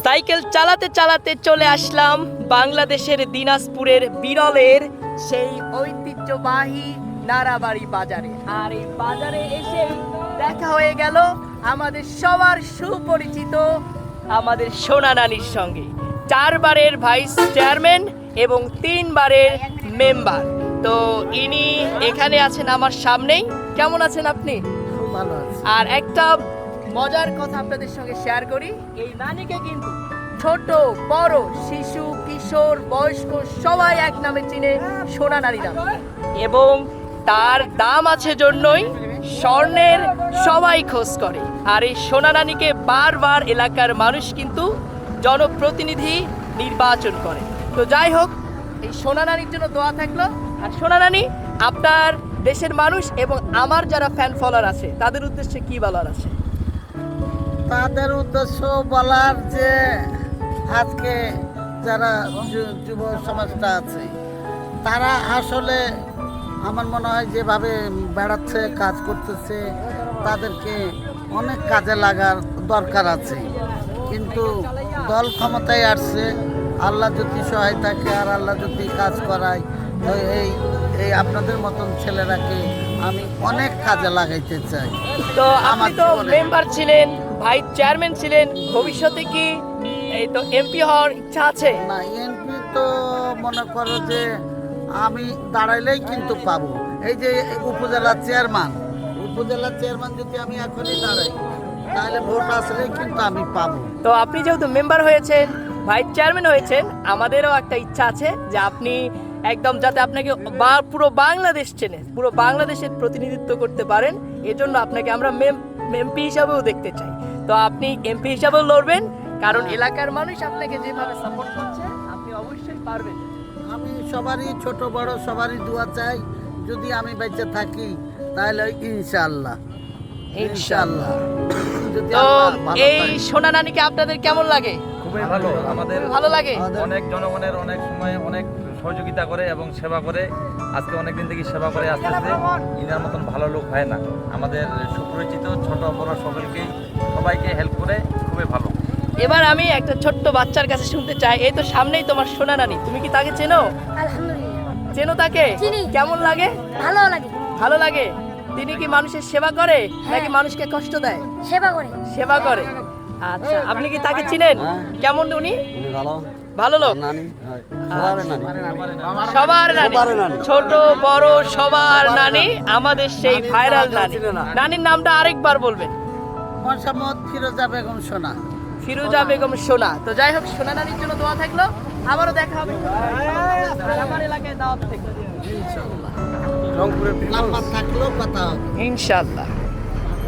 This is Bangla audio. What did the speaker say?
সাইকেল চালাতে চালাতে চলে আসলাম বাংলাদেশের দিনাজপুরের বিরলের সেই ঐতিহ্যবাহী নারাবাড়ি বাজারে। আর এই বাজারে এসে দেখা হয়ে গেল আমাদের সবার সুপরিচিত আমাদের সোনা নানির সঙ্গে, 4 বারের ভাইস চেয়ারম্যান এবং 3 বারের মেম্বার। তো ইনি এখানে আছেন আমার সামনেই। কেমন আছেন আপনি? ভালো আছে। আর একটা মজার কথা আপনাদের সঙ্গে শেয়ার করি, এই নানিকে কিন্তু ছোট বড় শিশু কিশোর বয়স্ক সবাই এক নামে চিনে, সোনা নারী নাম। এবং তার দাম আছে জন্যই স্বর্ণের সবাই খোঁজ করে। আর এই সোনা নানীকে বারবার এলাকার মানুষ কিন্তু জনপ্রতিনিধি নির্বাচন করে। তো যাই হোক, এই সোনা নানীর জন্য দোয়া থাকলো। আর সোনা নানী, আপনার দেশের মানুষ এবং আমার যারা ফ্যান ফলোয়ার আছে তাদের উদ্দেশ্যে কি বলার আছে? তাদের উদ্দেশ্য বলার যে আজকে যারা যুব সমাজটা আছে তারা আসলে আমার মনে হয় যেভাবে বেড়াচ্ছে কাজ করতেছে তাদেরকে অনেক কাজে লাগার দরকার আছে। কিন্তু দল ক্ষমতায় আসছে, আল্লাহ যদি সহায় থাকে আর আল্লাহ যদি কাজ করায়, তো এই এই আপনাদের মতন ছেলেরাকে আমি অনেক কাজে লাগাইতে চাই। তো আপনি তো মেম্বার ছিলেন, ভাইস চেয়ারম্যান ছিলেন, ভবিষ্যতে কি এই তো এমপি হওয়ার ইচ্ছা আছে? না, এমপি তো মনে করো যে আমি দাঁড়াইলেই কিন্তু পাবো। এই যে উপজেলা চেয়ারম্যান যদি আমি এখনই দাঁড়াই তাহলে ভোট আসলেই কিন্তু আমি পাবো। তো আপনি যেহেতু মেম্বার হয়েছেন, ভাইস চেয়ারম্যান হয়েছেন, আমাদেরও একটা ইচ্ছা আছে যে আপনি একদম যাতে আপনাকে পুরো বাংলাদেশ চেনে, পুরো বাংলাদেশের প্রতিনিধিত্ব করতে পারেন, এজন্য আপনাকে আমরা এমপি হিসাবেও দেখতে চাই। তো আপনি এমপি হিসাবেও লড়বেন, কারণ এলাকার মানুষ আপনাকে যেভাবে সাপোর্ট করছে আপনি অবশ্যই পারবেন। আমি সবারই ছোট বড় সবারই দোয়া চাই, যদি আমি বেঁচে থাকি তাহলে ইনশাআল্লাহ ইনশাআল্লাহ। যদি তো আল্লাহ ভালো এই চায়। সোনা নানীকে আপনাদের কেমন লাগে? খুবই ভালো। আমাদের ভালো লাগে। অনেক জনগণের অনেক সময় অনেক সহযোগিতা করে এবং সেবা করে। আজকে অনেক দিন থেকে সেবা করে আসতেছে। ইনার মতন ভালো লোক হয় না। আমাদের সুপরিচিত ছোট বড় সবাইকে হেল্প করে, খুবই ভালো। এবার আমি একটা ছোট্ট বাচ্চার কাছে শুনতে চাই, এই তো সামনেই তোমার সোনা নানী, তুমি কি তাকে চেনো? আলহামদুলিল্লাহ চেনো তাকে? চিনি। কেমন লাগে? ভালো লাগে, ভালো লাগে। তিনি কি মানুষের সেবা করে নাকি মানুষকে কষ্ট দেয়? সেবা করে। সেবা করে। আচ্ছা, আপনি কি তাকে চিনেন? কেমন উনি? ভালো লোক। সবার নানি, ছোট বড় সবার নানি, আমাদের সেই ভাইরাল নানি। নানির নামটা আরেকবার বলবেন। মোহাম্মদ ফিরোজা বেগম সোনা। ফিরোজা বেগম সোনা। তো যাই হোক, সোনা নানির জন্য দোয়া থাকলো। আবারও দেখা হবে আর আমার এলাকায় দাওয়াত থাকলো। ইনশাআল্লাহ। নাম্বার থাকলেও কথা হবে। ইনশাআল্লাহ।